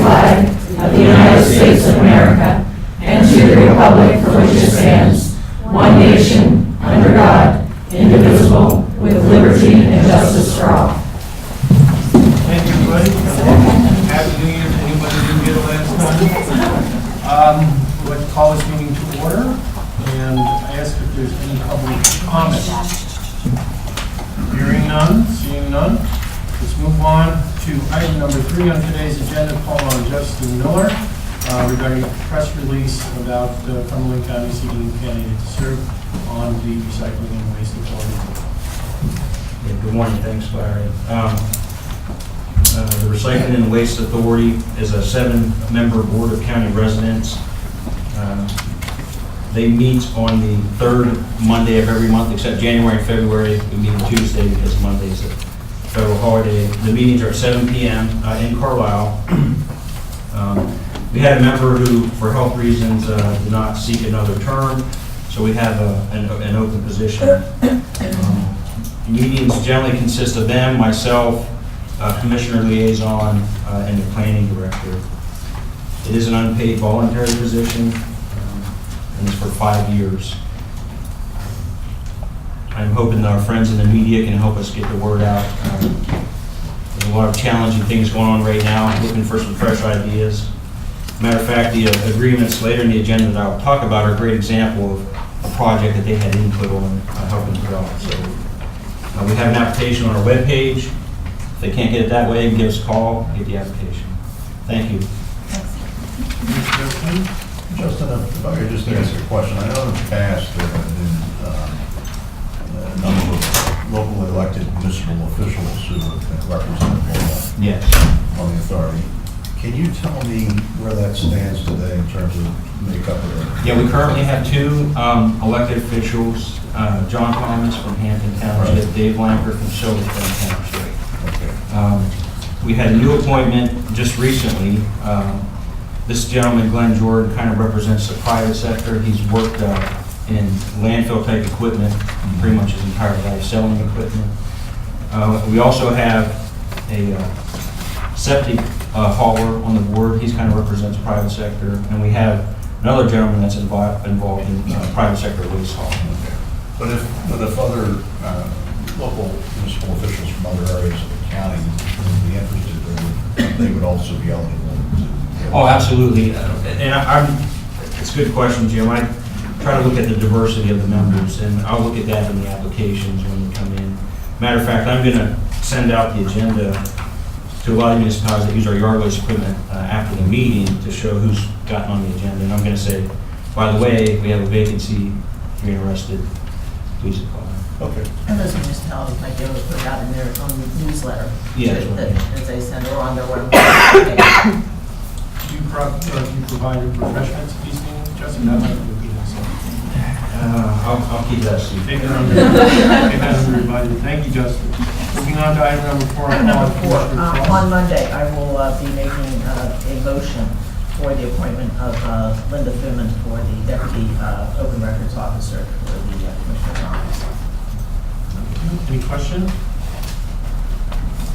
flag of the United States of America and to the republic for which it stands, one nation, under God, indivisible, with liberty and justice for all. Thank you, everybody. Happy New Year to anybody who didn't get it last time. We'd like to call this meeting to order and ask if there's any public comment. Hearing none, seeing none. Let's move on to item number 3 on today's agenda, call on Justin Miller regarding a press release about Cumberland County seeking a candidate to serve on the Recycling and Waste Authority. Yeah, good morning, thanks Larry. The Recycling and Waste Authority is a 7-member board of county residents. They meet on the 3rd Monday of every month, except January and February. We meet on Tuesday because Monday is a federal holiday. The meetings are at 7 p.m. In Carlisle. We had a member who, for health reasons, did not seek another term, so we have an open position. Meetings generally consist of them, myself, Commissioner Liaison, and the Planning Director. It is an unpaid voluntary position, and it's for 5 years. I'm hoping that our friends in the media can help us get the word out. There's a lot of challenging things going on right now. I'm looking for some fresh ideas. Matter of fact, the agreements later in the agenda that I'll talk about are a great example of a project that they had input on helping develop. So we have an application on our webpage. If they can't get it that way, give us a call, get the application. Thank you. Justin, if I could just ask a question. I know in the past there have been a number of local elected municipal officials who have represented Yes. on the authority. Can you tell me where that stands today in terms of makeup of it? Yeah, we currently have 2 elected officials, John Thomas from Hampton Township, Right. Dave Lanker from Silverton Township. Okay. We had a new appointment just recently. This gentleman, Glenn Jordan, kind of represents the private sector. He's worked in landfill type equipment pretty much his entire life, selling equipment. We also have a septic hauler on the board. He's kind of represents private sector. And we have another gentleman that's involved in private sector waste hauling. Okay. But if other local municipal officials from other areas of the county would be interested, they would also be eligible to. Oh, absolutely. And it's a good question, Jim. I try to look at the diversity of the members, and I'll look at that in the applications when they come in. Matter of fact, I'm going to send out the agenda to a lot of municipalities that use our yard waste equipment after the meeting to show who's gotten on the agenda. And I'm going to say, by the way, we have a vacancy. If you're interested, please apply. Okay. And those municipalities might be able to put that in their own newsletter. Yeah, That they send or on their website. Do you provide refreshments at these meetings, Justin? That might be I'll keep that seat. Take that under advisement. Thank you, Justin. Moving on to item number 4. Item number 4, on Monday, I will be making a motion for the appointment of Linda Thuman for the Deputy Open Records Officer for the Commissioner's Office. Any questions?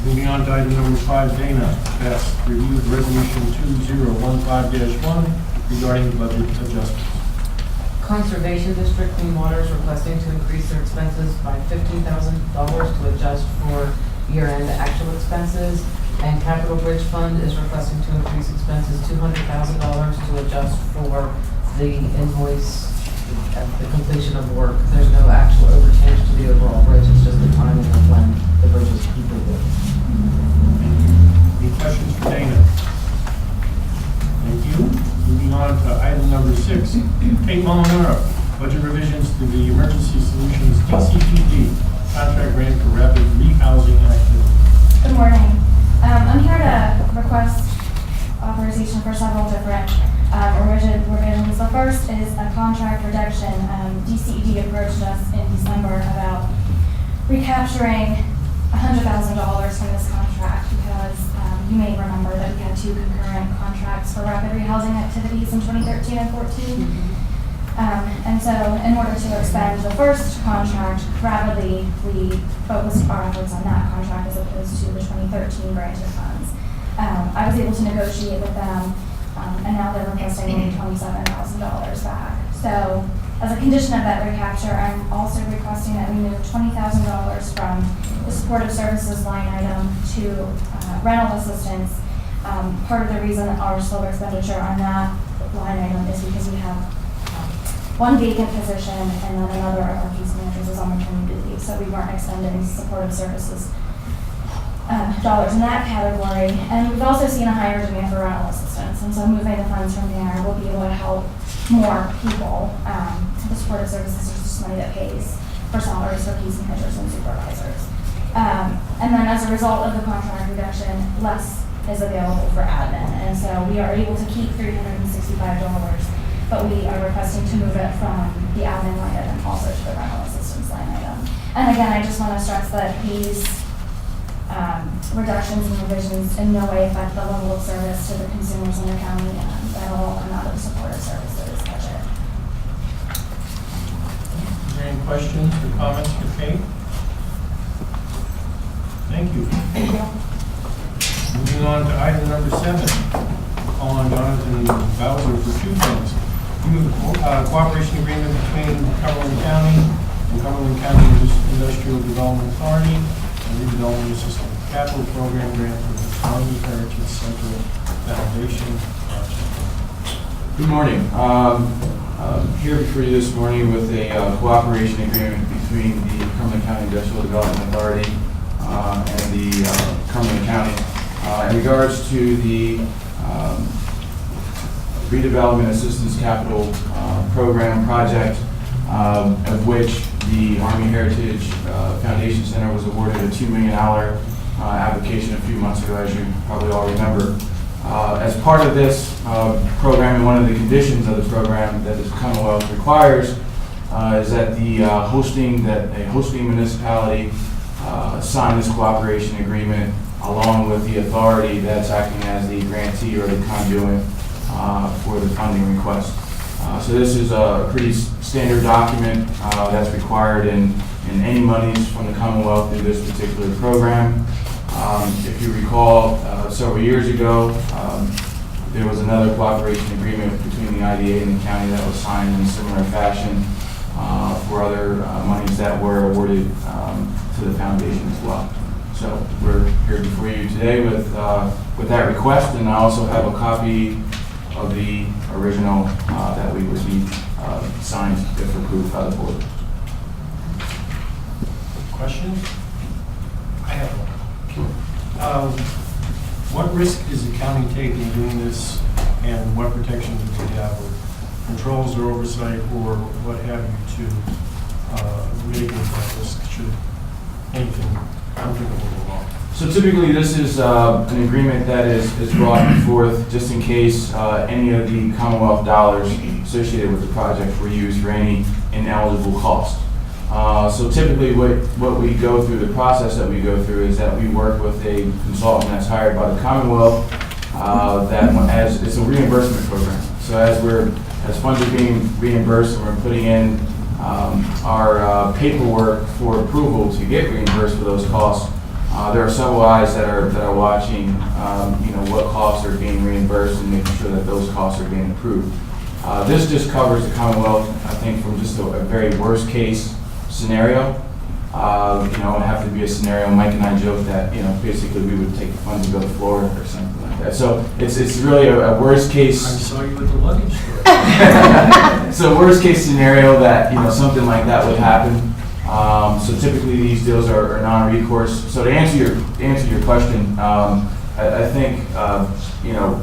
Moving on to item number 5, Dana, pass review of resolution 2015-1 regarding budget adjustments. Conservation District Clean Water is requesting to increase their expenses by $15,000 to adjust for year-end actual expenses. And Capital Bridge Fund is requesting to increase expenses $200,000 to adjust for the invoice at the completion of work. There's no actual overchange to the overall bridge, it's just the timing of when the bridge is completed. Any questions for Dana? Thank you. Moving on to item number 6, Kate Molinaro, budget revisions to the Emergency Solutions DCPD contract grant for rapid rehousing activity. Good morning. I'm here to request authorization for several different revisions. The first is a contract reduction. DCED approached us in December about recapturing $100,000 from this contract because you may remember that we had 2 concurrent contracts for rapid rehousing activities in 2013 and 14. And so in order to expend the first contract rapidly, we focused our efforts on that contract as opposed to the 2013 granted funds. I was able to negotiate with them, and now they're requesting only $27,000 back. So as a condition of that recapture, I'm also requesting that we move $20,000 from the supportive services line item to rental assistance. Part of the reason that our slower expenditure on that line item is because we have one vacant position and then another of our case managers is on maternity leave, so we weren't extending supportive services dollars in that category. And we've also seen a higher demand for rental assistance, and so moving the funds from there will be able to help more people. The supportive services is just money that pays for salaries for case managers and supervisors. And then as a result of the contract reduction, less is available for admin, and so we are able to keep $365, but we are requesting to move it from the admin line item also to the rental assistance line item. And again, I just want to stress that these reductions and revisions in no way affect the level of service to the consumers in the county, and that will all come out of the supportive services budget. Is there any questions or comments for Kate? Thank you. Moving on to item number 7. Call on Jonathan Bowser for 2 things. Cooperation agreement between Cumberland County and Cumberland County Industrial Development Authority and Redevelopment Assistance Capital Program grant for the Army Heritage Center Foundation project. Good morning. Here before you this morning with a cooperation agreement between the Cumberland County Industrial Development Authority and the Cumberland County in regards to the Redevelopment Assistance Capital Program project, of which the Army Heritage Foundation Center was awarded a $2 million application a few months ago, as you probably all remember. As part of this program, and one of the conditions of the program that the Commonwealth requires is that the hosting municipality sign this cooperation agreement along with the authority that's acting as the grantee or the conduit for the funding request. So this is a pretty standard document that's required in any monies from the Commonwealth through this particular program. If you recall, several years ago, there was another cooperation agreement between the IDA and the county that was signed in a similar fashion for other monies that were awarded to the foundation as well. So we're here before you today with that request, and I also have a copy of the original that we received signed if approved by the board. Questions? I have one. What risk is the county taking doing this, and what protections do we have, or controls or oversight, or what have you to mitigate that risk should anything unthinkable go wrong? So typically this is an agreement that is brought forth just in case any of the Commonwealth dollars associated with the project were used for any ineligible cost. So typically what we go through, the process that we go through is that we work with a consultant that's hired by the Commonwealth as it's a reimbursement program. So as funds are being reimbursed and we're putting in our paperwork for approval to get reimbursed for those costs, there are several eyes that are watching what costs are being reimbursed and making sure that those costs are being approved. This just covers the Commonwealth, I think, from just a very worst case scenario. It would have to be a scenario. Mike and I joke that basically we would take the funds and go to Florida or something like that. So it's really a worst case. I saw you at the luggage store. So worst case scenario that something like that would happen. So typically these deals are non-recourse. So to answer your question, I think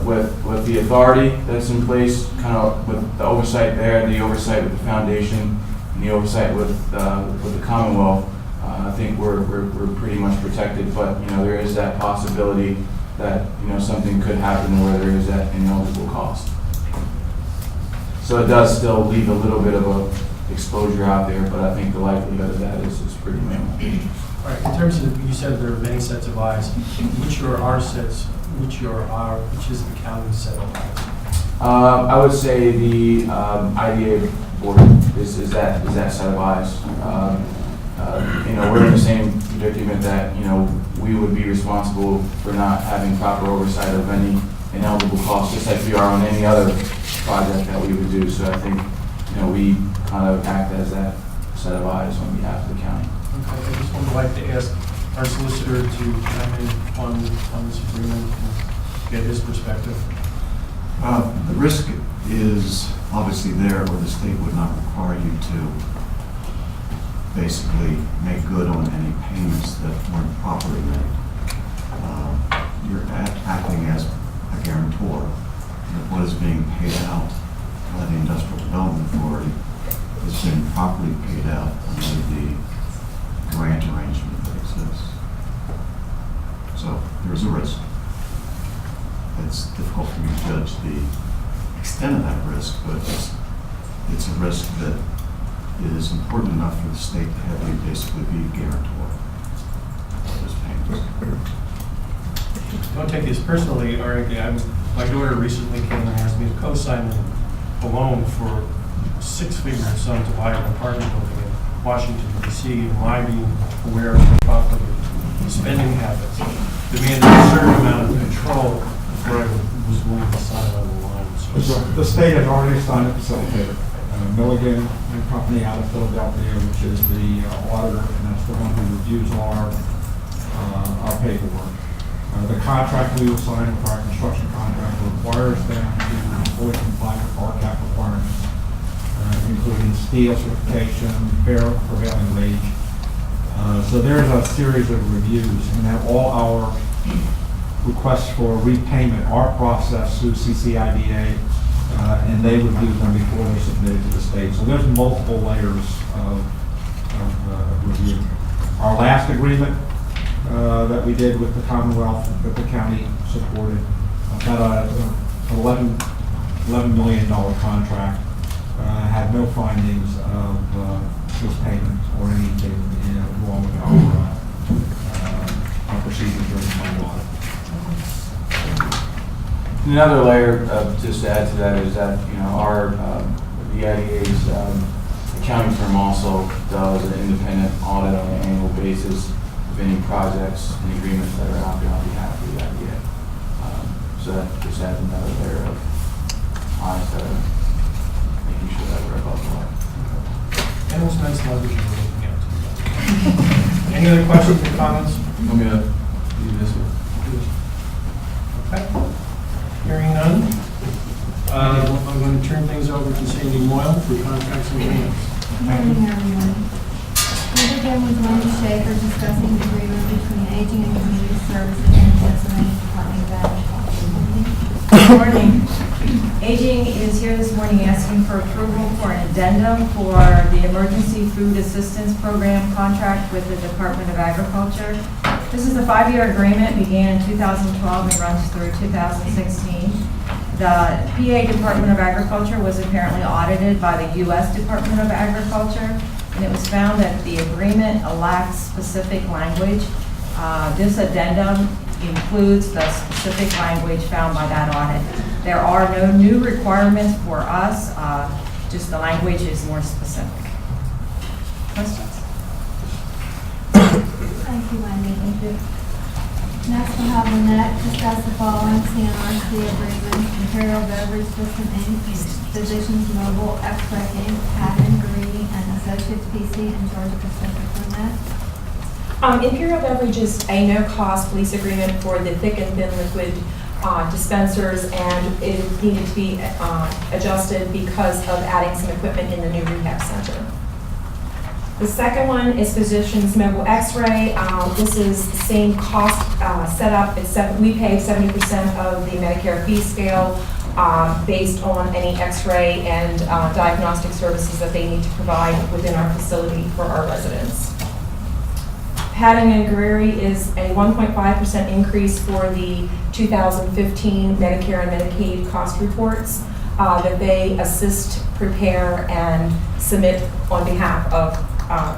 with the authority that's in place, kind of with the oversight there, the oversight with the foundation, and the oversight with the Commonwealth, I think we're pretty much protected. But there is that possibility that something could happen where there is that ineligible cost. So it does still leave a little bit of a exposure out there, but I think the likelihood of that is pretty minimal. All right. In terms of, you said there are many sets of eyes. Which are our sets? Which is the county's set of eyes? I would say the IDA board is that set of eyes. we're in the same predicament that, we would be responsible for not having proper oversight of any ineligible costs, just like we are on any other project that we would do. So I think, we kind of act as that set of eyes on behalf of the county. Okay, I just would like to ask our solicitor to chime in on this agreement and get his perspective. The risk is obviously there where the state would not require you to basically make good on any payments that weren't properly made. You're acting as a guarantor that what is being paid out by the Industrial Development Authority has been properly paid out under the grant arrangement that exists. So there's a risk. It's difficult for me to judge the extent of that risk, but it's a risk that is important enough for the state to have you basically be a guarantor of those payments. Don't take this personally, my daughter recently came and asked me to co-sign a loan for a six-figure sum to buy an apartment building in Washington, D.C., and my being aware of the proper spending habits demanded a certain amount of control before I was willing to sign on the line. So The state has already assigned a facilitator, Milligan and Company out of Philadelphia, which is the auditor, and that's the one who reviews our paperwork. The contract we will sign with our construction contractor requires them to fully comply with our cap requirements, including steel certification, fair prevailing wage. So there's a series of reviews, and then all our requests for repayment are processed through CCIDA, and they review them before they're submitted to the state. So there's multiple layers of review. Our last agreement that we did with the Commonwealth that the county supported, about an $11 million contract, had no findings of mispayment or anything wrong with our procedures during my audit. Another layer, just to add to that, is that, our, the IDA's accounting firm also does an independent audit on an annual basis of any projects and agreements that are out there on behalf of the IDA. So that just adds another layer of eyes that are making sure that we're above the line. and it was nice language you were looking at. Any other questions or comments? You want me to do this one? Okay. Hearing none, I'm going to turn things over to Sandy Moyle for contracts and agreements. Good morning, everyone. We begin with Wendy Schaefer discussing the agreement between Aging and Community Services and the Pennsylvania Department of Agriculture. Good morning. Aging is here this morning asking for approval for an addendum for the Emergency Food Assistance Program contract with the Department of Agriculture. This is a 5-year agreement, began in 2012 and runs through 2016. The PA Department of Agriculture was apparently audited by the U.S. Department of Agriculture, and it was found that the agreement lacks specific language. This addendum includes the specific language found by that audit. There are no new requirements for us, just the language is more specific. Questions? Thank you, Wendy. Thank you. Next, we'll have Lynette discuss the following CNRC agreements: Imperial Beverage System Inc., Physicians Mobile, X-Ray Inc., Patton, Green, and Associates PC, and Georgia Pacific. Lynette? Imperial Beverage is a no-cost lease agreement for the thick and thin liquid dispensers, and it needed to be adjusted because of adding some equipment in the new rehab center. The second one is Physicians Mobile X-Ray. This is the same cost setup. We pay 70% of the Medicare fee scale based on any X-ray and diagnostic services that they need to provide within our facility for our residents. Patton and Guerreri is a 1.5% increase for the 2015 Medicare and Medicaid cost reports that they assist, prepare, and submit on behalf of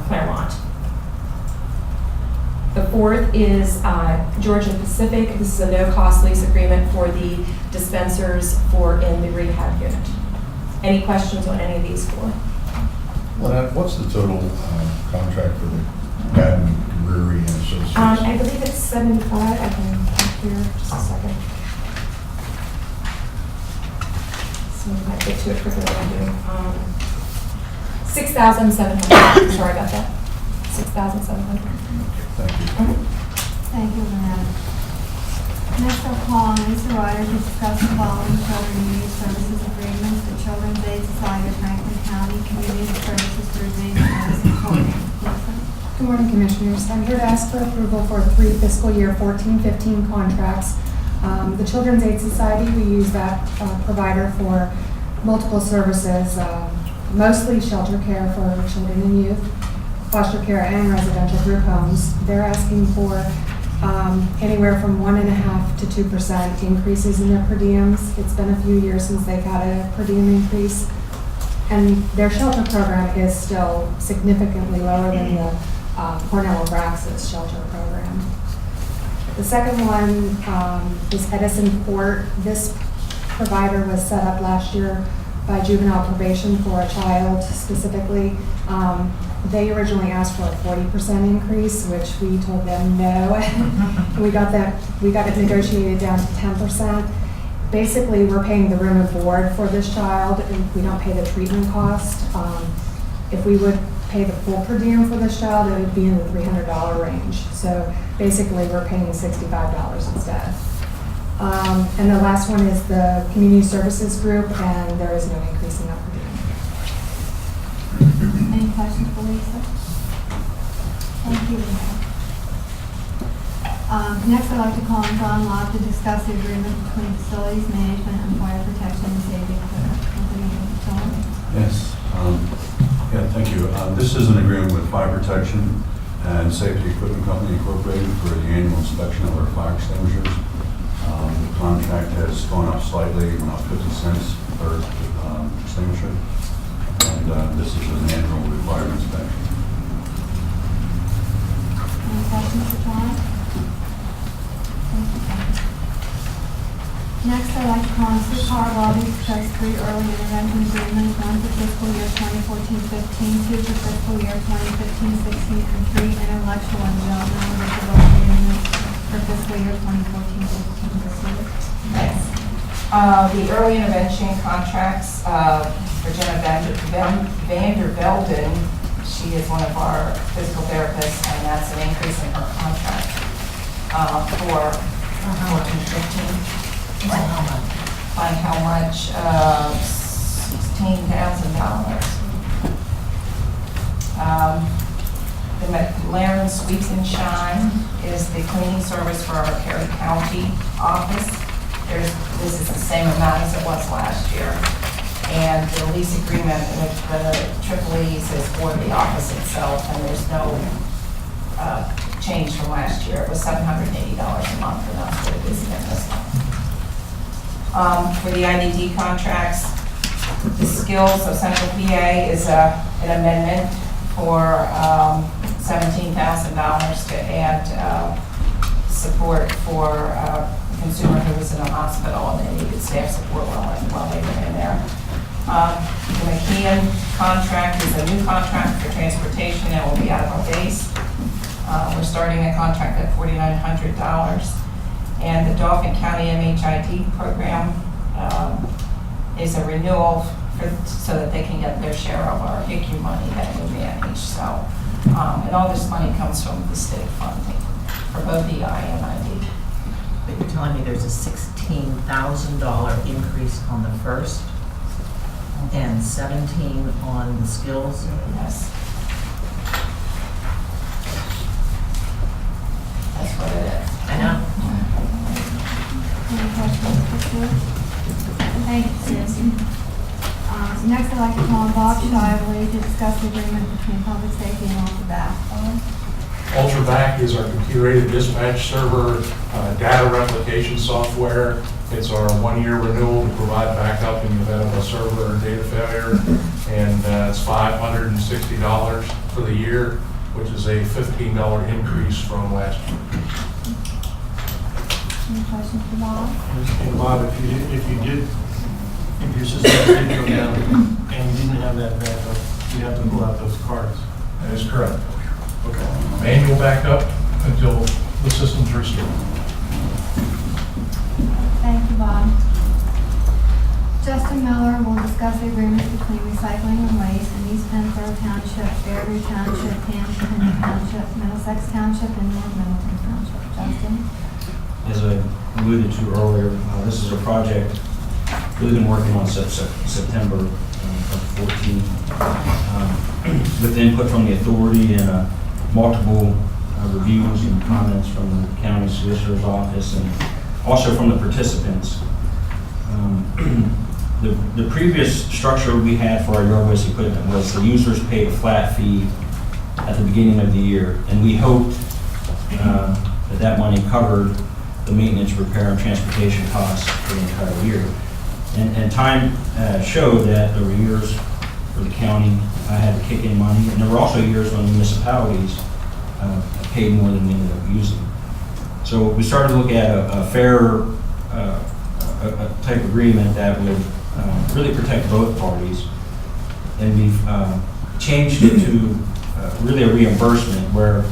Claremont. The fourth is Georgia Pacific. This is a no-cost lease agreement for the dispensers in the rehab unit. Any questions on any of these four? Lynette, what's the total contract for the Patton, Brewery, and Associates? I believe it's 75, I can check here just a second. So I might get to it quicker than I do. 6,700, sorry about that. 6,700. Thank you. Thank you, Lynette. Next, I'll call on Lisa Ryder to discuss the following children and youth services agreements: the Children's Aid Society of Franklin County Community Services for Advanced Medicine Program. Lisa? Good morning, Commissioners. I'm here to ask for approval for 3 fiscal year 14-15 contracts. The Children's Aid Society, we use that provider for multiple services, mostly shelter care for children and youth, foster care and residential group homes. They're asking for anywhere from 1.5% to 2% increases in their per diems. It's been a few years since they've had a per diem increase. And their shelter program is still significantly lower than the Cornell Abraxas shelter program. The second one is Edison Court. This provider was set up last year by juvenile probation for a child specifically. They originally asked for a 40% increase, which we told them no. We got it negotiated down to 10%. Basically, we're paying the room and board for this child, and we don't pay the treatment cost. If we would pay the full per diem for this child, it would be in the $300 range. So basically, we're paying $65 instead. And the last one is the Community Services Group, and there is no increase in that per diem. Any questions for Lisa? Thank you, Lisa. Next, I'd like to call on John Locke to discuss the agreement between Facilities Management and Fire Protection and Safety Equipment Company. John? Yes. Thank you. This is an agreement with Fire Protection and Safety Equipment Company Incorporated for the annual inspection of our fire extinguishers. The contract has gone up slightly, went up 50 cents per extinguisher. And this is an annual required inspection. Any questions for John? Next, I'd like to call on Sue Carvalho to discuss 3 early intervention agreements, 1 for fiscal year 2014-15, 2 for fiscal year 2015-16, and 3 intellectual and developmental disability agreements for fiscal year 2014-15. Yes. The early intervention contracts for Jenna Vandervelden, she is one of our physical therapists, and that's an increase in her contract for 14-15. By how much? $16,000. The McLaren Sweeps and Shine is the cleaning service for our Perry County office. This is the same amount as it was last year. And the lease agreement with the Tripoli's is for the office itself, and there's no change from last year. It was $780 a month, and that's what it is again this month. For the IDD contracts, the Skills of Central PA is an amendment for $17,000 to add support for a consumer who was in a hospital and they needed staff support while they were in there. The McKeon contract is a new contract for transportation and will be out of our base. We're starting a contract at $4,900. And the Dauphin County MHID program is a renewal so that they can get their share of our HICU money that we manage. So, and all this money comes from the state funding for both EI and ID. But you're telling me there's a $16,000 increase on the first and 17 on the skills? Yes. That's what it is. I know. Any questions for Sue? Thank you, Susan. Next, I'd like to call on Bob Shively to discuss the agreement between Public Safety and UltraVac. UltraVac is our computer-aided dispatch server, data replication software. It's our 1-year renewal to provide backup in the event of a server or data failure. And it's $560 for the year, which is a $15 increase from last year. Any questions for Bob? Bob, if your system did go down and you didn't have that backup, you have to pull out those cards. That is correct. Okay. Manual backup until the system's restored. Thank you, Bob. Justin Miller will discuss the agreement between recycling and waste in East Pennsboro Township, Fairview Township, Hampton Township, Middlesex Township, and North Middleton Township. Justin? As I alluded to earlier, this is a project we've been working on since September of 14, with input from the authority and multiple reviews and comments from the county solicitor's office and also from the participants. The previous structure we had for our yard waste equipment was the users paid a flat fee at the beginning of the year, and we hoped that money covered the maintenance, repair, and transportation costs for the entire year. And time showed that there were years where the county had to kick in money, and there were also years when municipalities paid more than we ended up using. So we started to look at a fair type agreement that would really protect both parties, and we've changed it to really a reimbursement where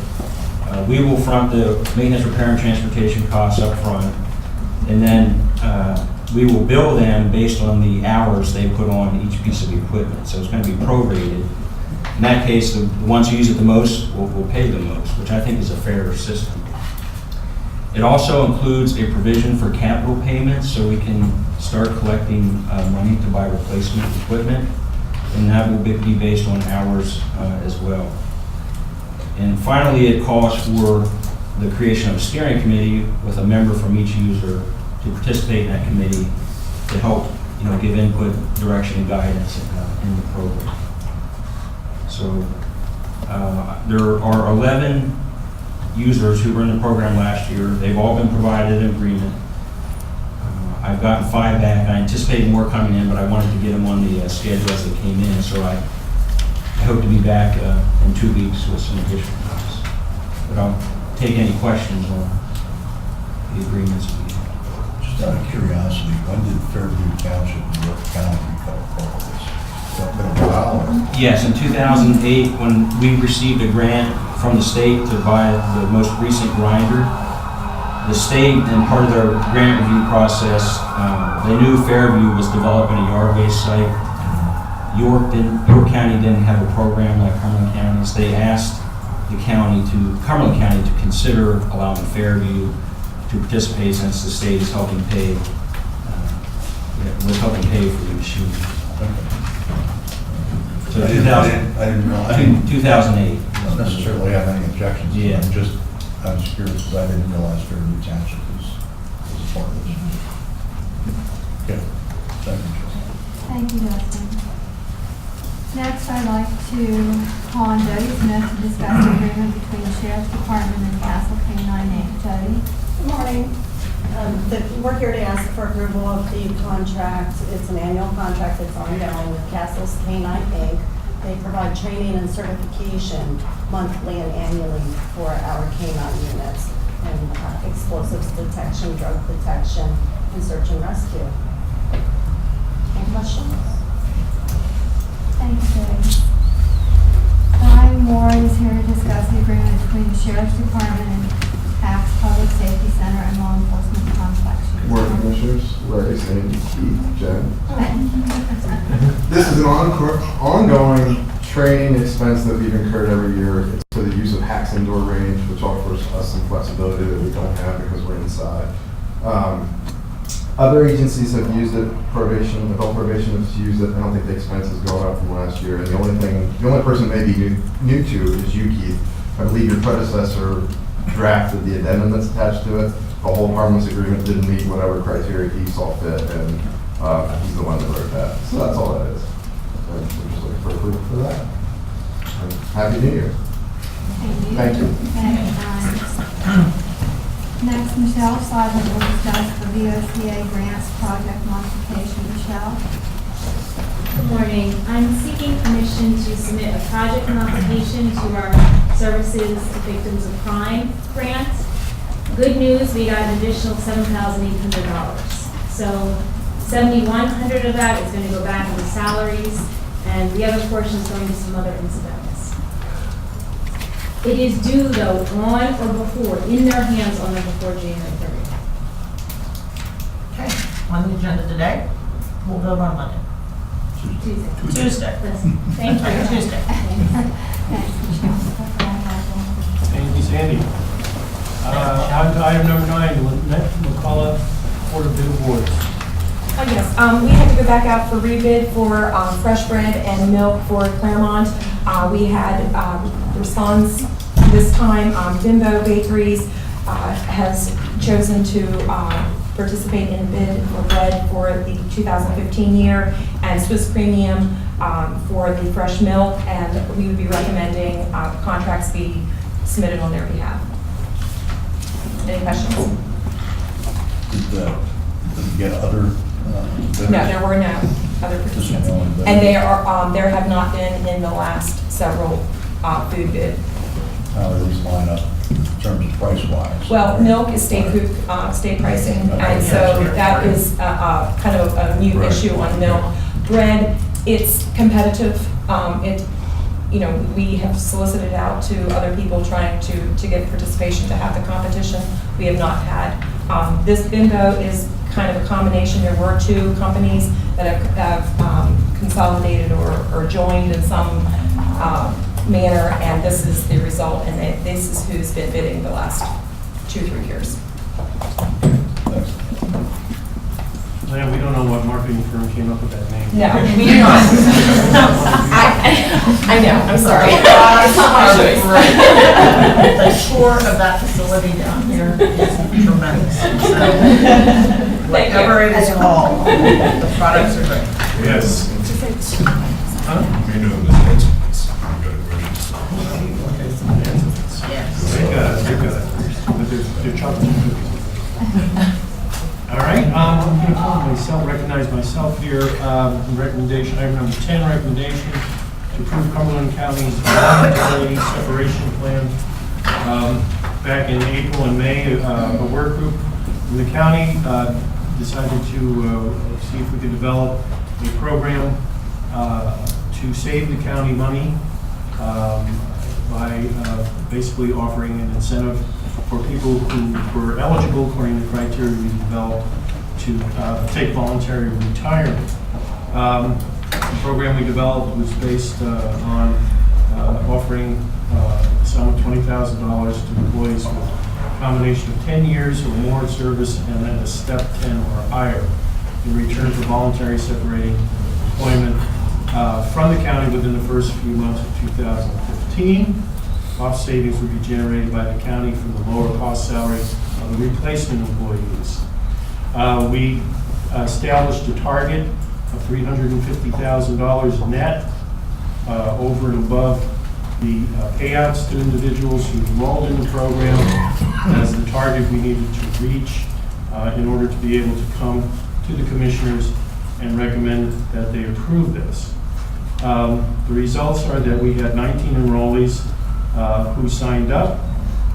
we will front the maintenance, repair, and transportation costs up front, and then we will bill them based on the hours they put on each piece of equipment. So it's going to be prorated. In that case, the ones who use it the most will pay the most, which I think is a fair system. It also includes a provision for capital payments, so we can start collecting money to buy replacement equipment, and that will be based on hours as well. And finally, it calls for the creation of a steering committee with a member from each user to participate in that committee to help, give input, direction, and guidance in the program. So there are 11 users who were in the program last year. They've all been provided an agreement. I've gotten 5 back. I anticipated more coming in, but I wanted to get them on the schedule as they came in. So I hope to be back in 2 weeks with some additional costs. But I'll take any questions on the agreements we have. Just out of curiosity, when did Fairview Township and York County become part of this? Has that been a while? Yes, in 2008, when we received a grant from the state to buy the most recent grinder, the state, and part of their grant review process, they knew Fairview was developing a yard waste site. York County didn't have a program like Cumberland County, so they asked Cumberland County to consider allowing Fairview to participate since the state is helping pay, was helping pay for the machine. So I didn't realize. 2008. I don't necessarily have any objections. Yeah. I was curious because I didn't realize Fairview Township was a part of this. Okay, thank you, Justin. Thank you, Justin. Next, I'd like to call on Jody Smith to discuss the agreement between the Sheriff's Department and Castle K-9 Inc. Jody? Good morning. We're here to ask for approval of the contract. It's an annual contract that's ongoing with Castle's K-9 Inc. They provide training and certification monthly and annually for our K-9 units and explosives detection, drug detection, and search and rescue. Any questions? Thanks, Jody. Brian Moore is here to discuss the agreement between the Sheriff's Department and Axe Public Safety Center and law enforcement complex. Good morning, Commissioners. Larry, Sandy, Keith, Jen. This is an ongoing training expense that we've incurred every year. It's for the use of Hacks Indoor Range, which offers us some flexibility that we don't have because we're inside. Other agencies have used it, adult probation has used it. I don't think the expense has gone up from last year. And the only person may be new to is you, Keith. I believe your predecessor drafted the addendum that's attached to it. The whole harmless agreement didn't meet whatever criteria he saw fit, and he's the one that wrote that. So that's all that is. And we're just looking for approval for that. And Happy New Year. Thank you. Thank you, Brian. Next, Michelle Seidler will discuss the VOCA grants project modification. Michelle? Good morning. I'm seeking permission to submit a project modification to our Services to Victims of Crime grant. Good news, we got an additional $7,800. So $7,100 of that is going to go back into salaries, and the other portion is going to some other incidentals. It is due, though, on or before, in their hands on or before January 30th. Okay, on the agenda today, we'll vote on Monday. Tuesday. Thank you. Tuesday. Thank you, Sandy. On to item number 9, Lynette McCullough, Board of Bid Awards. Oh, yes, we had to go back out for rebid for fresh bread and milk for Claremont. We had response this time. Bimbo Bakeries has chosen to participate in bid for bread for the 2015 year, and Swiss Premium for the fresh milk, and we would be recommending contracts be submitted on their behalf. Any questions? Did you get other bidders? No, there were no other participants. And there have not been in the last several food bid. How do these line up in terms of price-wise? Well, milk is state pricing, and so that is kind of a new issue on milk. Bread, it's competitive. We have solicited out to other people trying to get participation to have the competition. We have not had. This Bimbo is kind of a combination. There were 2 companies that have consolidated or joined in some manner, and this is the result, and this is who's been bidding the last 2-3 years. Yeah, we don't know what marketing firm came up with that name. No, we do not. I know, I'm sorry. It's not my choice. The tour of that facility down here is tremendous. So, whatever it is called, the products are great. Yes. Huh? Yes. They're good. But they're chocolate cookies. All right, I'm going to recognize myself here. Recommendation, item number 10, recommendation to approve Cumberland County's voluntary separation plan. Back in April and May, a work group in the county decided to see if we could develop a program to save the county money by basically offering an incentive for people who were eligible according to the criteria we developed to take voluntary retirement. The program we developed was based on offering a sum of $20,000 to employees with a combination of 10 years or more service and then a step 10 or higher in return for voluntary separating employment from the county within the first few months of 2015. Cost savings would be generated by the county from the lower cost salaries of the replacement employees. We established a target of $350,000 net over and above the payouts to individuals who enrolled in the program as the target we needed to reach in order to be able to come to the commissioners and recommend that they approve this. The results are that we had 19 enrollees who signed up,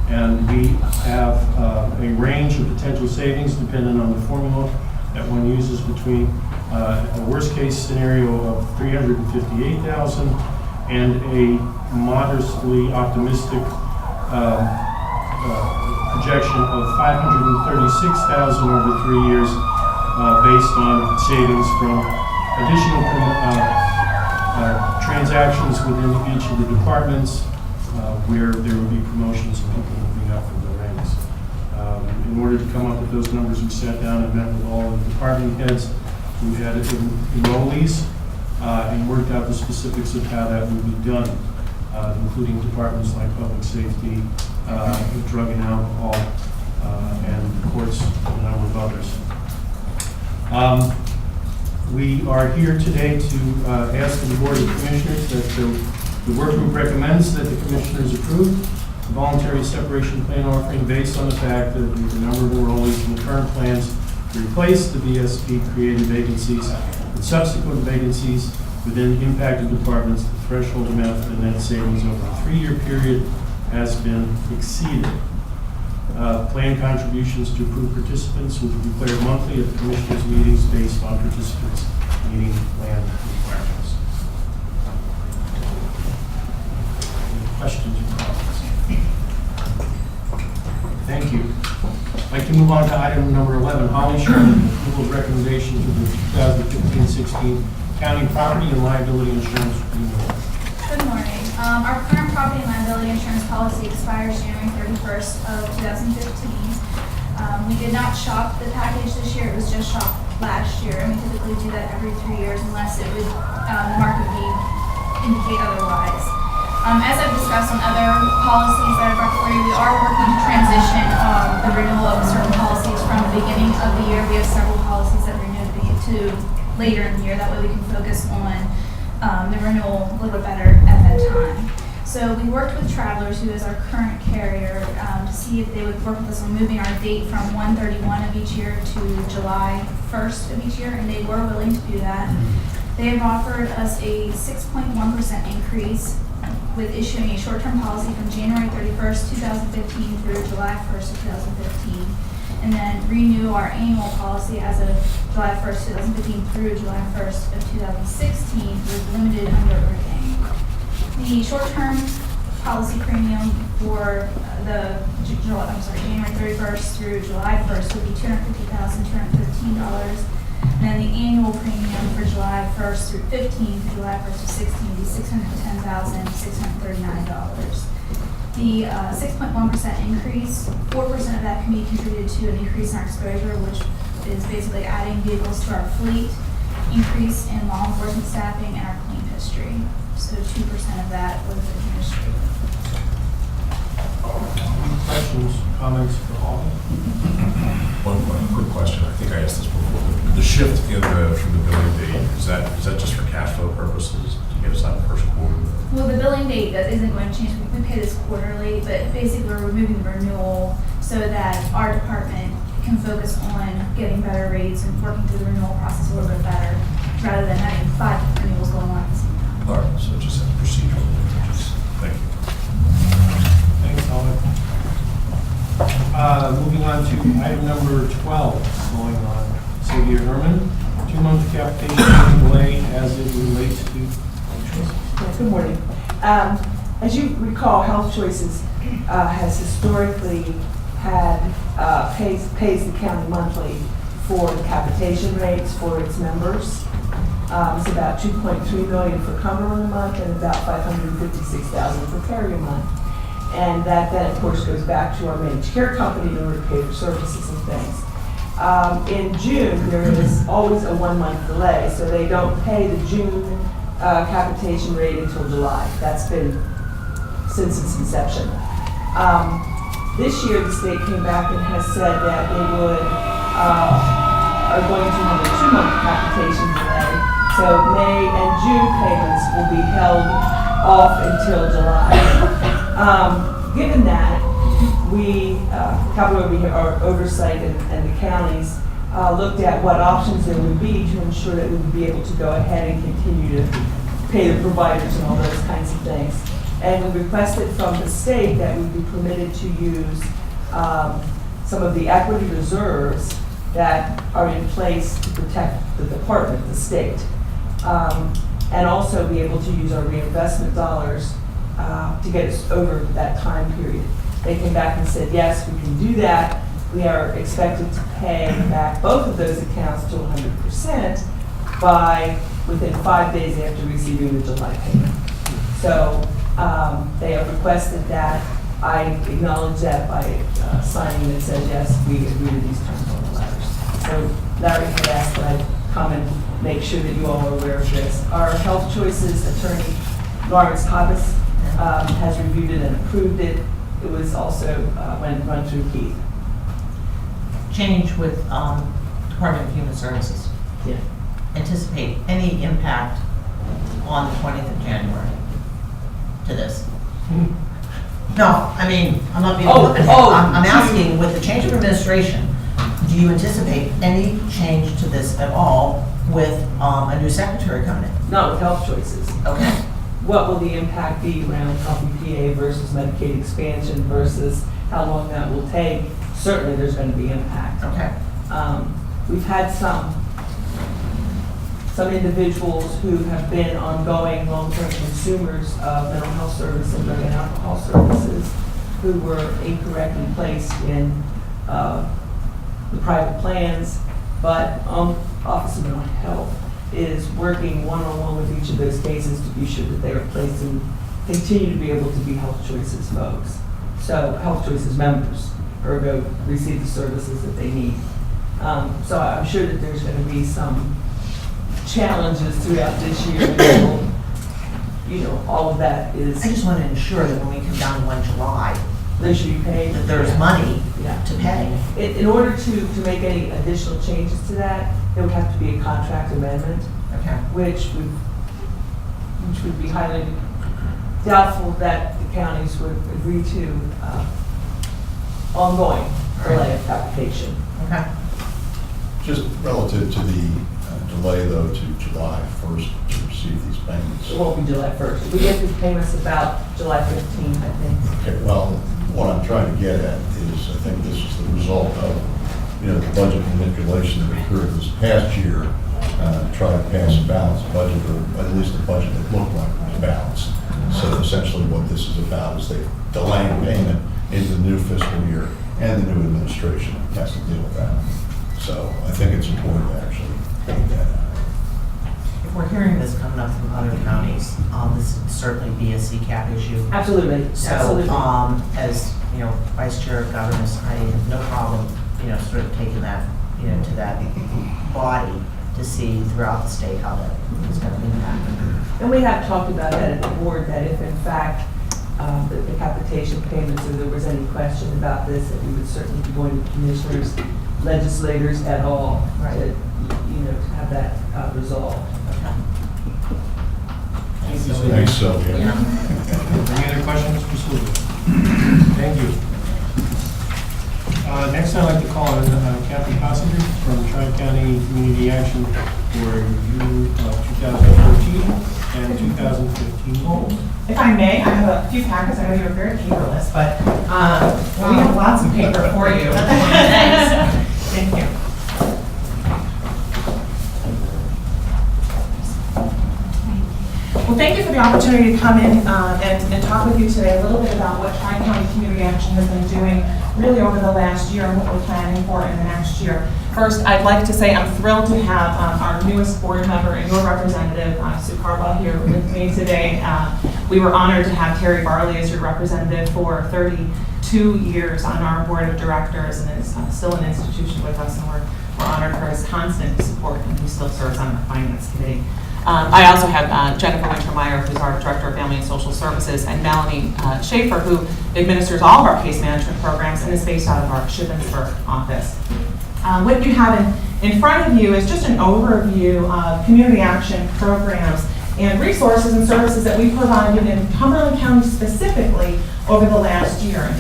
and we have a range of potential savings depending on the formula that one uses between a worst case scenario of $358,000 and a modestly optimistic projection of $536,000 over 3 years based on savings from additional transactions within each of the departments where there will be promotions and people moving up from the ranks. In order to come up with those numbers, we sat down and met with all of the department heads who had enrollees and worked out the specifics of how that would be done, including departments like public safety, drug and alcohol, and courts, and a number of others. We are here today to ask the Board of Commissioners that the work group recommends that the Commissioners approve the voluntary separation plan offering based on the fact that the number of enrollees in the current plans to replace the VSP-created vacancies and subsequent vacancies within impacted departments, the threshold amount for the net savings over a 3-year period has been exceeded. Plan contributions to approved participants will be declared monthly at the Commissioners' meetings based on participants meeting plan requirements. questions or comments? Thank you. I'd like to move on to item number 11, Holly Sherman, approval of recommendation to the 2015-16 county property and liability insurance renewal. Good morning. Our current property and liability insurance policy expires January 31st of 2015. We did not shop the package this year, it was just shopped last year, and we typically do that every 3 years unless it would, the market would indicate otherwise. As I've discussed on other policies that I've brought for you, we are working to transition the renewal of certain policies from the beginning of the year. We have several policies that renew to later in the year, that way we can focus on the renewal a little bit better at that time. So we worked with Travelers, who is our current carrier, to see if they would work with us on moving our date from 1/31 of each year to July 1st of each year, and they were willing to do that. They have offered us a 6.1% increase with issuing a short-term policy from January 31st, 2015 through July 1st of 2015, and then renew our annual policy as of July 1st, 2015 through July 1st of 2016 with limited underwriting. The short-term policy premium for January 31st through July 1st would be $250,213. And then the annual premium for July 1st through 15 through July 1st of 16 would be $610,639. The 6.1% increase, 4% of that can be contributed to an increase in our exposure, which is basically adding vehicles to our fleet, increase in law enforcement staffing, and our claim history. So 2% of that was administrative. Any questions, comments for Holly? One quick question. I think I asked this before. The shift in from the billing date, is that just for cash flow purposes to get us out of the first quarter? Well, the billing date isn't going to change. We pay this quarterly, but basically we're removing the renewal so that our department can focus on getting better rates and working through the renewal process a little bit better, rather than having 5 renewals going on at the same time. All right, so just a procedural differences. Thank you. Thanks, Holly. Moving on to item number 12, going on Xavier Herman, 2-month capitation delay as it relates to health choices. Good morning. As you recall, Health Choices has historically had pays the county monthly for the capitation rates for its members. It's about $2.3 million for Cumberland a month and about $556,000 for Perry a month. And that then, of course, goes back to our managed care company in order to pay for services and things. In June, there is always a 1-month delay, so they don't pay the June capitation rate until July. That's been since its inception. This year, the state came back and has said that they are going to have a 2-month capitation delay. So May and June payments will be held off until July. Given that, we, Capital Oversight and the counties looked at what options there would be to ensure that we would be able to go ahead and continue to pay the providers and all those kinds of things. And we requested from the state that we be permitted to use some of the equity reserves that are in place to protect the department, the state, and also be able to use our reinvestment dollars to get us over that time period. They came back and said, yes, we can do that. We are expected to pay back both of those accounts to 100% by within 5 days after receiving the July payment. So they have requested that. I acknowledge that by signing that says, yes, we agree to these terms on the letters. So Larry had asked that I comment, make sure that you all are aware of this. Our Health Choices attorney, Lawrence Cobbis, has reviewed it and approved it. It was also run through Keith. Change with Department of Human Services. Yeah. Anticipate any impact on the 20th of January to this? No, I mean, I'm not being flippant. I'm asking, with the change of administration, do you anticipate any change to this at all with a new secretary coming in? Not with Health Choices. Okay. What will the impact be around LPPA versus Medicaid expansion versus how long that will take? Certainly there's going to be impact. Okay. We've had some some individuals who have been ongoing long-term consumers of mental health services and drug and alcohol services who were incorrectly placed in the private plans, but Office of Mental Health is working one-on-one with each of those cases to be sure that they are placed and continue to be able to be Health Choices folks. So Health Choices members, ergo, receive the services that they need. So I'm sure that there's going to be some challenges throughout this year until, all of that is. I just want to ensure that when we come down to 1 July, They should be paid. that there's money Yeah. to pay. In order to make any additional changes to that, there would have to be a contract amendment, Okay. which would be highly doubtful that the counties would agree to ongoing delay of application. Okay. Just relative to the delay, though, to July 1st to receive these payments. It won't be July 1st. We get these payments about July 15th, I think. Okay, well, what I'm trying to get at is, I think this is the result of, the budget manipulation that occurred this past year, to try to pass a balanced budget, or at least a budget that looked like it was balanced. So essentially what this is about is they delaying payment into the new fiscal year, and the new administration has to deal with that. So I think it's important to actually point that out. If we're hearing this coming up from other counties, this would certainly be a CCAP issue. Absolutely, So, absolutely. as, Vice Chair of Governance, I have no problem, sort of taking that, to that body to see throughout the state how that is going to impact. And we have talked about that at the board, that if in fact the capitation payments, or there was any question about this, that we would certainly be going to commissioners, legislators at all, Right. to have that resolved. Thanks, Sylvia. Any other questions for Sylvia? Thank you. Next, I'd like to call on Kathy Cossinger from Tri-County Community Action for review of 2014 and 2015 goals. If I may, I have a few packets. I know you're very paperless, but we have lots of paper for you. Thank you. Well, thank you for the opportunity to come in and talk with you today a little bit about what Tri-County Community Action has been doing really over the last year and what we're planning for in the next year. First, I'd like to say I'm thrilled to have our newest board member and your representative, Sue Carwell, here with me today. We were honored to have Terry Barley as your representative for 32 years on our board of directors, and is still an institution with us, and we're honored for his constant support, and he still serves on our finance committee. I also have Jennifer Wintermeyer, who's our Director of Family and Social Services, and Melanie Schaefer, who administers all of our case management programs and is based out of our Shippensburg office. What you have in front of you is just an overview of community action programs and resources and services that we provided in Cumberland County specifically over the last year.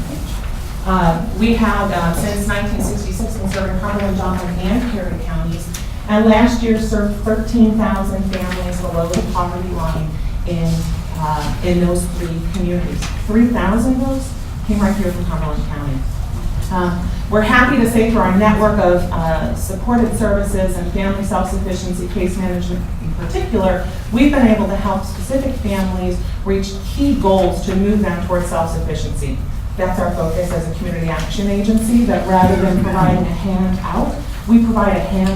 We have, since 1966, been serving Cumberland, Johnson, and Perry counties. And last year served 13,000 families below the poverty line in those three communities. 3,000 of those came right here from Cumberland County. We're happy to say through our network of supported services and family self-sufficiency case management in particular, we've been able to help specific families reach key goals to move them towards self-sufficiency. That's our focus as a community action agency, that rather than providing a hand out, we provide a hand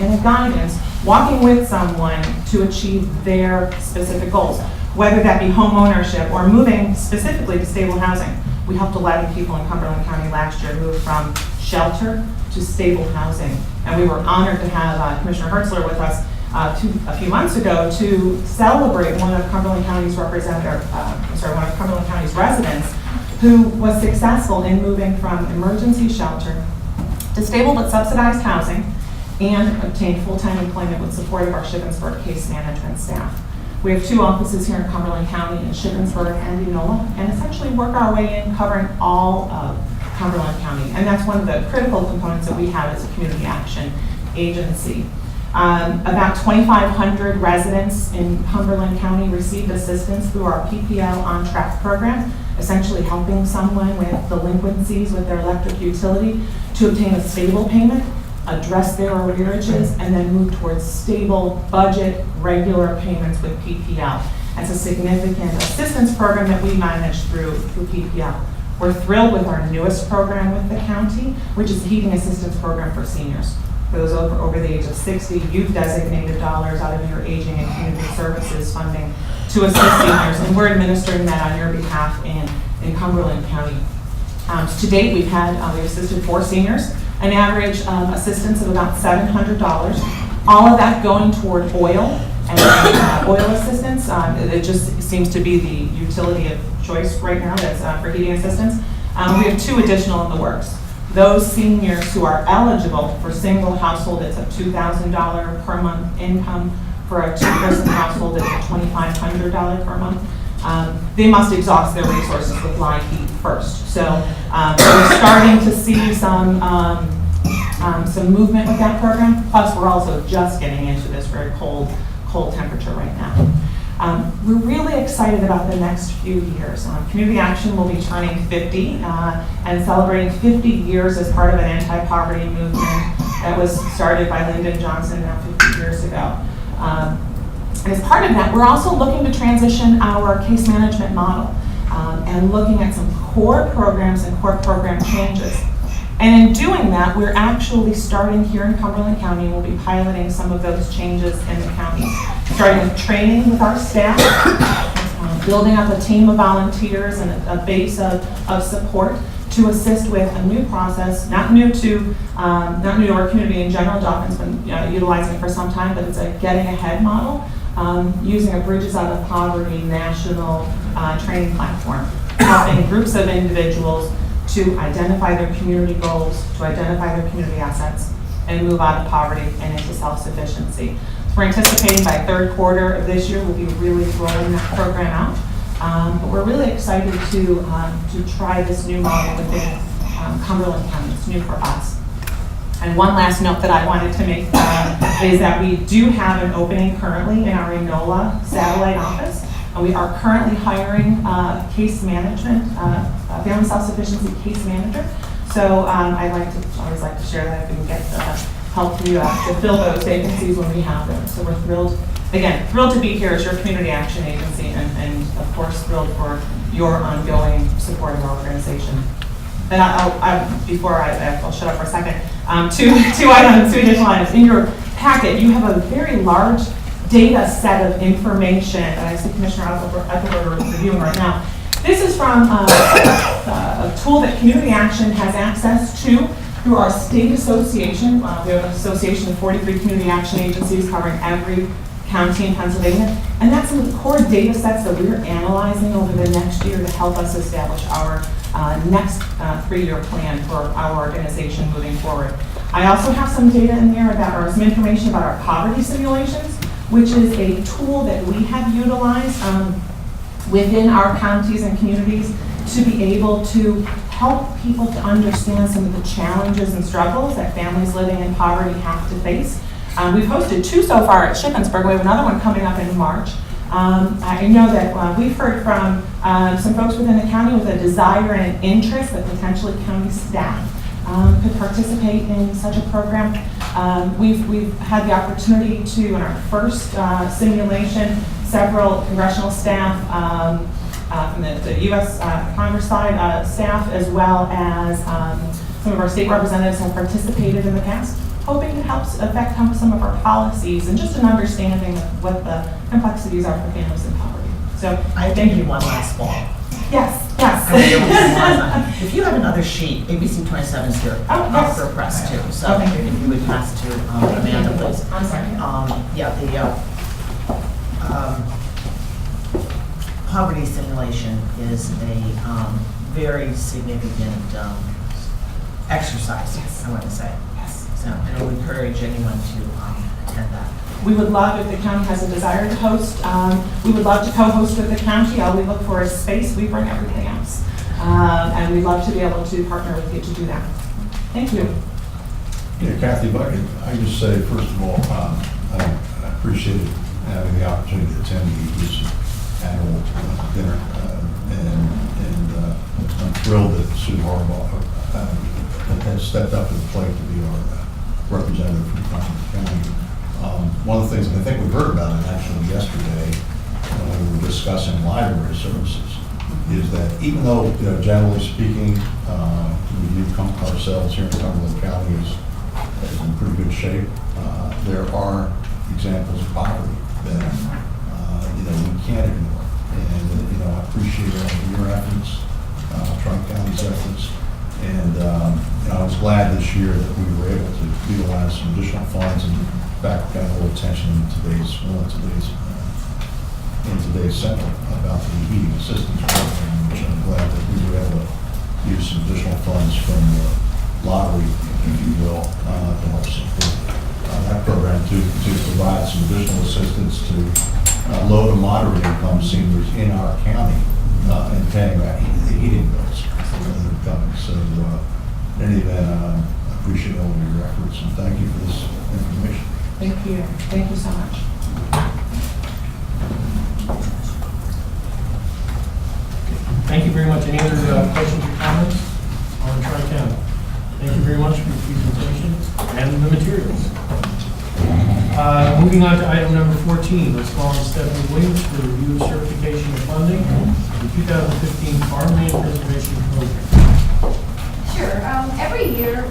and a guidance, walking with someone to achieve their specific goals, whether that be home ownership or moving specifically to stable housing. We helped 11 people in Cumberland County last year move from shelter to stable housing. And we were honored to have Commissioner Hertzler with us a few months ago to celebrate one of Cumberland County's residents who was successful in moving from emergency shelter to stable but subsidized housing and obtained full-time employment with support of our Shippensburg case management staff. We have 2 offices here in Cumberland County, in Shippensburg and Enola, and essentially work our way in covering all of Cumberland County. And that's one of the critical components that we have as a community action agency. About 2,500 residents in Cumberland County received assistance through our PPL On Track program, essentially helping someone with delinquencies with their electric utility to obtain a stable payment address their arrearages, and then move towards stable budget, regular payments with PPL. That's a significant assistance program that we manage through PPL. We're thrilled with our newest program with the county, which is the heating assistance program for seniors. For those over the age of 60, you've designated dollars out of your aging and community services funding to assist seniors, and we're administering that on your behalf in Cumberland County. To date, we've assisted 4 seniors, an average assistance of about $700. All of that going toward oil and oil assistance. It just seems to be the utility of choice right now that's for heating assistance. We have 2 additional in the works. Those seniors who are eligible for single household, it's a $2,000 per month income. For a 2-person household, it's a $2,500 per month. They must exhaust their resources with live heat first. So we're starting to see some movement with that program. Plus, we're also just getting into this very cold temperature right now. We're really excited about the next few years. Community Action will be turning 50 and celebrating 50 years as part of an anti-poverty movement that was started by Lyndon Johnson now 50 years ago. And as part of that, we're also looking to transition our case management model and looking at some core programs and core program changes. And in doing that, we're actually starting here in Cumberland County, and we'll be piloting some of those changes in the county. Starting with training with our staff, building up a team of volunteers and a base of support to assist with a new process, not new to our community in general. Dolphin's been utilizing it for some time, but it's a getting ahead model, using a Bridges Out of Poverty national training platform, helping groups of individuals to identify their community goals, to identify their community assets, and move out of poverty and into self-sufficiency. So we're anticipating by 3rd quarter of this year, we'll be really rolling that program out. But we're really excited to try this new model within Cumberland County. It's new for us. And one last note that I wanted to make is that we do have an opening currently in our Enola satellite office. And we are currently hiring case management, family self-sufficiency case manager. So I always like to share that if we can get help to fill those vacancies when we have them. So we're thrilled to be here as your community action agency, and of course thrilled for your ongoing support of our organization. And I'll shut up for a second. Two additional items. In your packet, you have a very large data set of information that I see Commissioner Eichelberger is reviewing right now. This is from a tool that Community Action has access to through our state association. We have an association of 43 community action agencies covering every county in Pennsylvania. And that's some of the core data sets that we're analyzing over the next year to help us establish our next 3-year plan for our organization moving forward. I also have some data in there some information about our poverty simulations, which is a tool that we have utilized within our counties and communities to be able to help people to understand some of the challenges and struggles that families living in poverty have to face. We've hosted 2 so far at Shippensburg. We have another one coming up in March. I know that we've heard from some folks within the county with a desire and an interest that potentially county staff could participate in such a program. We've had the opportunity to, in our first simulation, several congressional staff from the U.S. Congress side staff, as well as some of our state representatives have participated in the past, hoping to help affect some of our policies and just an understanding of what the complexities are for families in poverty. So I think you one last fall. Yes. If you have another sheet, ABC 27 is here for press too. So if you would pass to Amanda, please. I'm sorry. Poverty simulation is a very significant exercise, I want to say. Yes. So I would encourage anyone to attend that. We would love, if the county has a desire to host, we would love to co-host with the county. All we look for is space. We bring everything else. And we'd love to be able to partner with you to do that. Thank you. Yeah, Kathy, but I just say, first of all, I appreciate having the opportunity to attend the annual dinner. And I'm thrilled that Sue Harbaugh has stepped up to the plate to be our representative from Cumberland County. One of the things, and I think we heard about it actually yesterday when we were discussing library services, is that even though, generally speaking, we view ourselves here in Cumberland County as in pretty good shape, there are examples of poverty that, we can't ignore. And, I appreciate all of your efforts, Tri-County's efforts. And, I was glad this year that we were able to utilize some additional funds and back kind of a little attention in today's center about the heating assistance program, which I'm glad that we were able to use some additional funds from the lottery, if you will, to help support that program to provide some additional assistance to low to moderate income seniors in our county and paying back the heating bills that are coming. So in any event, I appreciate all of your efforts and thank you for this information. Thank you. Thank you so much. Thank you very much. Any other questions or comments on Tri-County? Thank you very much for your presentation and the materials. Moving on to item number 14, let's call on Stephanie Williams for review of certification of funding for the 2015 Farmland Preservation Program. Sure. Every year, the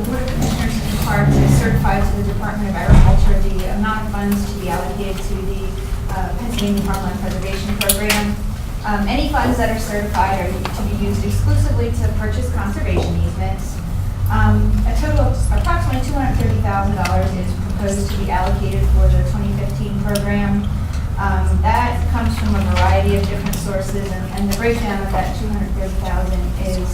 Board of Commissioners is required to certify to the Department of Agriculture the amount of funds to be allocated to the Pennsylvania Farmland Preservation Program. Any funds that are certified are to be used exclusively to purchase conservation easements. A total of approximately $230,000 is proposed to be allocated for the 2015 program. That comes from a variety of different sources, and the breakdown of that $230,000 is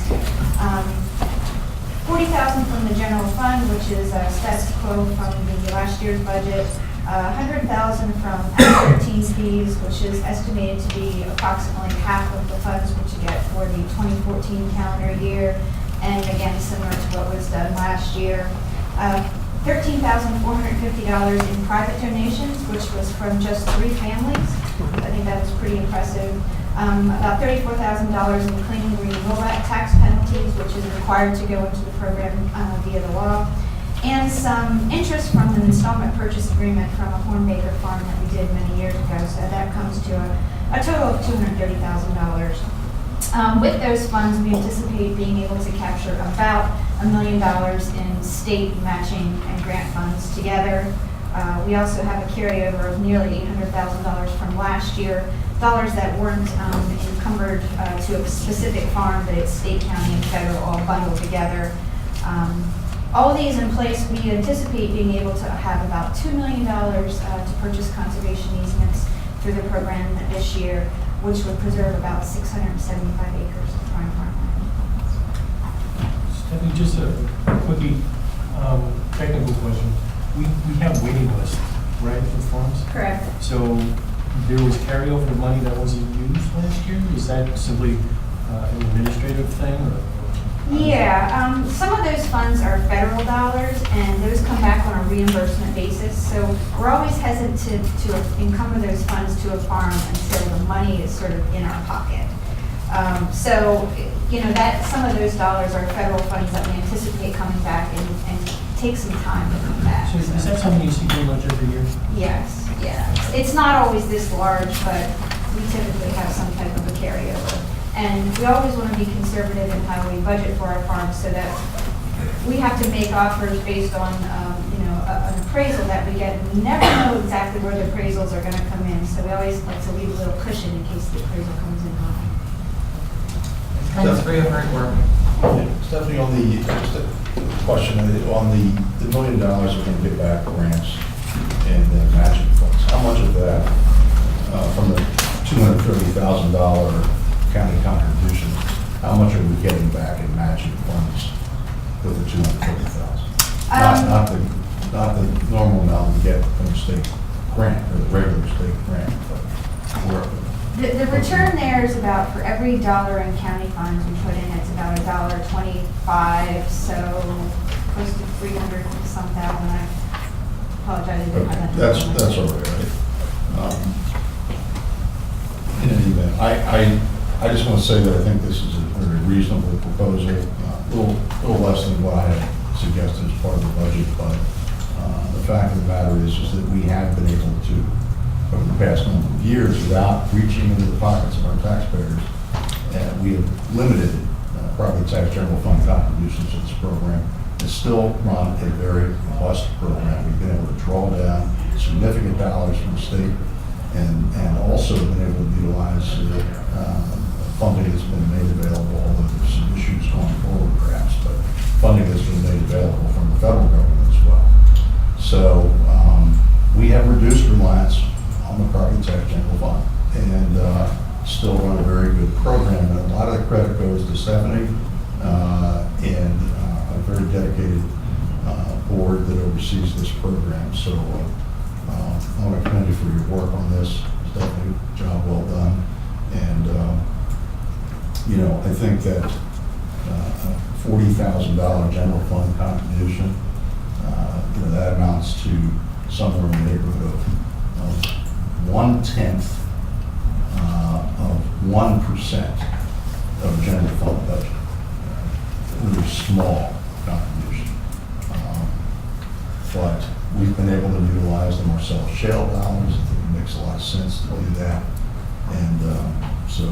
$40,000 from the general fund, which is status quo from the last year's budget. $100,000 from Act 13 fees, which is estimated to be approximately half of the funds which you get for the 2014 calendar year, and again, similar to what was done last year. $13,450 in private donations, which was from just 3 families. I think that was pretty impressive. About $34,000 in clean and green rollback tax penalties, which is required to go into the program via the law. And some interest from an installment purchase agreement from a Hornbaker farm that we did many years ago. So that comes to a total of $230,000. With those funds, we anticipate being able to capture about $1 million in state matching and grant funds together. We also have a carryover of nearly $800,000 from last year, dollars that weren't encumbered to a specific farm, but it's state, county, and federal all bundled together. All of these in place, we anticipate being able to have about $2 million to purchase conservation easements through the program this year, which would preserve about 675 acres of prime farmland. Stephanie, just a quickie technical question. We have waiting lists, right, for farms? Correct. So there was carryover money that wasn't used last year? Is that simply an administrative thing? Or? Yeah, some of those funds are federal dollars, and those come back on a reimbursement basis. So we're always hesitant to encumber those funds to a farm until the money is sort of in our pocket. So, that some of those dollars are federal funds that we anticipate coming back and take some time to come back. So is that something you see pretty much every year? Yes, yeah. It's not always this large, but we typically have some type of a carryover. And we always want to be conservative in how we budget for our farms so that we have to make offers based on, an appraisal that we get. We never know exactly where the appraisals are going to come in, so we always like to leave a little cushion in case the appraisal comes in high. Thanks for your hard work. Stephanie, just a question, on the $1 million we're going to get back grants and matching funds, how much of that from the $230,000 county contribution, how much are we getting back in matching funds with the $230,000? Not the normal amount we get from the state grant, or the regular state grant, but The return there is about, for every dollar in county funds we put in, it's about $1.25, so close to 300 and some thousand. I apologize, I didn't have that. That's all right. In any event, I just want to say that I think this is a very reasonable proposal, a little less than what I had suggested as part of the budget, but the fact of the matter is that we have been able to, over the past number of years, without reaching into the pockets of our taxpayers, we have limited property tax general fund contributions to this program. It's still run a very robust program. We've been able to draw down significant dollars from the state and also been able to utilize funding that's been made available, although there's some issues going forward perhaps, but funding that's been made available from the federal government as well. So we have reduced reliance on the property tax general fund and still run a very good program. And a lot of the credit goes to Stephanie and a very dedicated board that oversees this program. So I want to commend you for your work on this. It's definitely a job well done. And you know, I think that $40,000 general fund contribution, you know, that amounts to somewhere in the neighborhood of 1/10 of 1% of the general fund budget. Really small contribution. But we've been able to utilize the Marcellus Shale dollars. I think it makes a lot of sense to do that. And so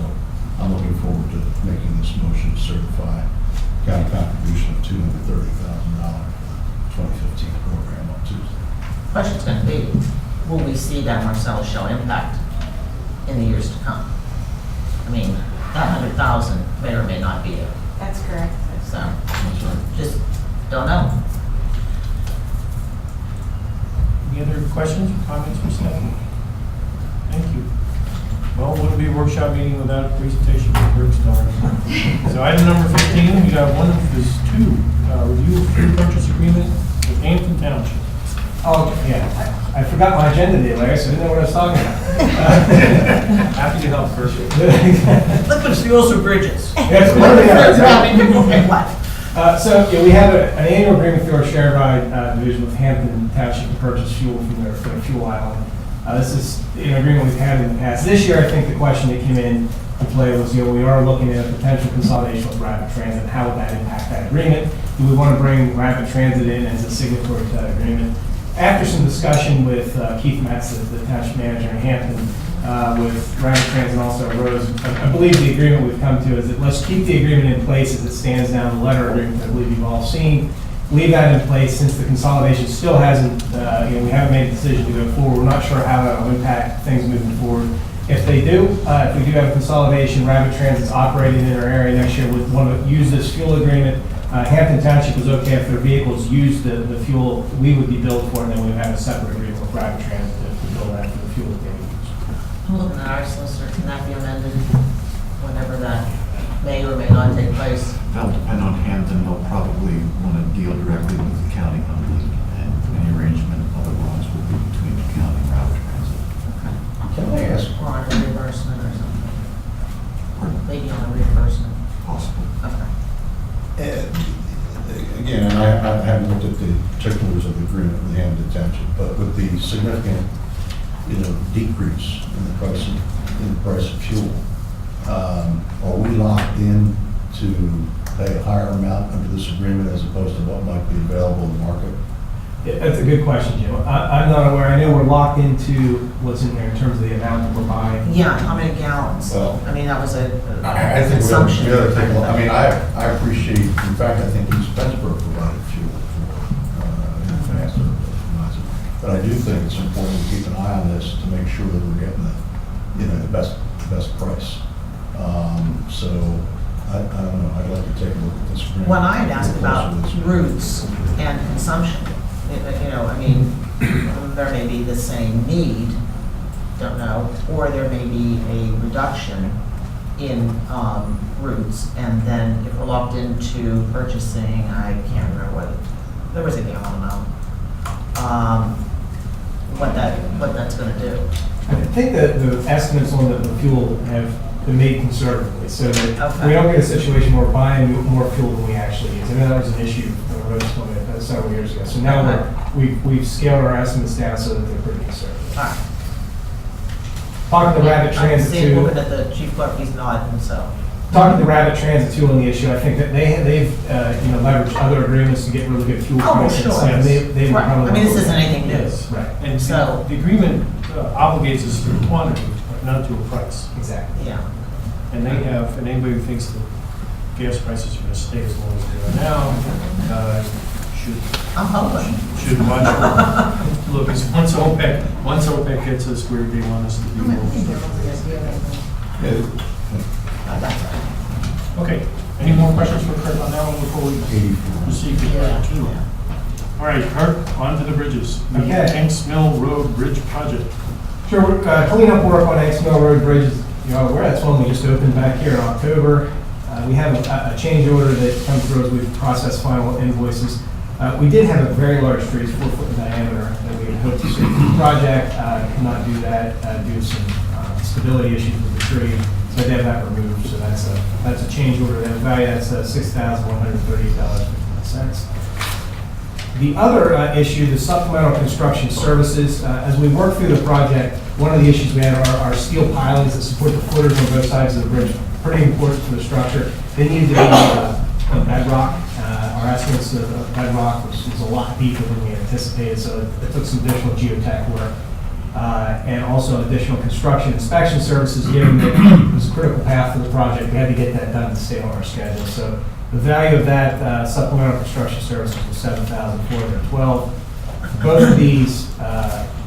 I'm looking forward to making this motion to certify county contribution of $230,000 2015 program on Tuesday. Question's going to be, will we see that Marcellus Shale impact in the years to come? I mean, that 100,000 may or may not be there. That's correct. So, just don't know. Any other questions or comments for Stephanie? Thank you. Well, it wouldn't be a workshop meeting without a presentation from Brooks Darn. So item number 15, we got one of these two, review of food purchase agreement with Hampton Township. Oh, yeah, I forgot my agenda today, Larry, so I didn't know what I was talking about. Happy to help, first. Liquid fuels or bridges? Yes, so, yeah, we have an annual agreement through our share ride division with Hampton Township to purchase fuel from their fuel island. This is an agreement we've had in the past. This year, I think the question that came in to play was, you know, we are looking at a potential consolidation with Rapid Transit. How would that impact that agreement? Do we want to bring Rapid Transit in as a signatory to that agreement? After some discussion with Keith Metz, the township manager in Hampton, with Rapid Transit and also Rose, I believe the agreement we've come to is that let's keep the agreement in place as it stands now, the letter agreement that I believe you've all seen. Leave that in place since the consolidation still hasn't, you know, we haven't made a decision to go forward. We're not sure how that will impact things moving forward. If they do, if we do have a consolidation, Rapid Transit's operating in our area next year would want to use this fuel agreement. Hampton Township was okay if their vehicles used the fuel we would be billed for, and then we would have a separate agreement with Rapid Transit to bill that for the fuel that they would use. I'm looking at our solicitor, can that be amended whenever that may or may not take place? That'll depend on Hampton. They'll probably want to deal directly with the county company, and any arrangement otherwise will be between the county and Rapid Transit. Okay. Can I ask? Or on a reimbursement or something? Maybe on a reimbursement? Possible. Okay. Again, and I haven't looked at the particulars of the agreement with Hampton Township, but with the significant, you know, decrease in the price of fuel, are we locked in to pay a higher amount under this agreement as opposed to what might be available in the market? Yeah, that's a good question, Jim. I'm not aware. I know we're locked into what's in there in terms of the amount that we're buying. Yeah, how many gallons? Well, I mean, that was a I think consumption. we ought to take a look. I mean, I appreciate, in fact, I think East Pennsburg provided fuel for faster. But I do think it's important to keep an eye on this to make sure that we're getting the best price. So I don't know. I'd like to take a look at this agreement. When I had asked about routes and consumption, you know, I mean, there may be the same need, don't know, or there may be a reduction in routes, and then if we're locked into purchasing, I can't remember what, there was a gallon amount, what that's going to do. I think that the estimates on the fuel have been made conservatively, so that we don't get a situation where we're buying more fuel than we actually use. I know that was an issue when Rose told me that several years ago. So now we've scaled our estimates down so that they're pretty conservative. All right. Talking to Rapid Transit I'm too. looking at the chief clerk, he's nodding, so. talking to Rabbit Transit too on the issue, I think that they've leveraged other agreements to get really good fuel Oh, prices. sure. And they would Right. probably I mean, this want to- isn't anything new. Yes, right. And So- the agreement obligates us to a quantity, but not to a price. Exactly. Yeah. And they have, and anybody who thinks that gas prices are going to stay as low as they are now, I'm hoping. should watch. Look, it's once OPEC gets us where they want us to be. Okay, any more questions for Kurt on that one before we proceed to part two? All right, Kurt, on to the bridges. The Okay. Hanks Mill Road Bridge Project. Sure, cleanup work on Hanks Mill Road Bridge is, that's one we just opened back here in October. We have a change order that comes through as we process final invoices. We did have a very large tree, 4 foot in diameter, that we had hoped to see through the project. Could not do that due to some stability issues with the tree, so I did have that removed. So that's a change order. That value, that's $6,138.51. The other issue, the supplemental construction services, as we work through the project, one of the issues we had are steel pilings that support the footers on both sides of the bridge. Pretty important for the structure. They needed to be bedrock. Our estimates of bedrock was a lot deeper than we anticipated, so it took some additional geotech work. And also additional construction inspection services, given that it was a critical path for the project. We had to get that done to stay on our schedule. So the value of that supplemental construction services was $7,412. Both of these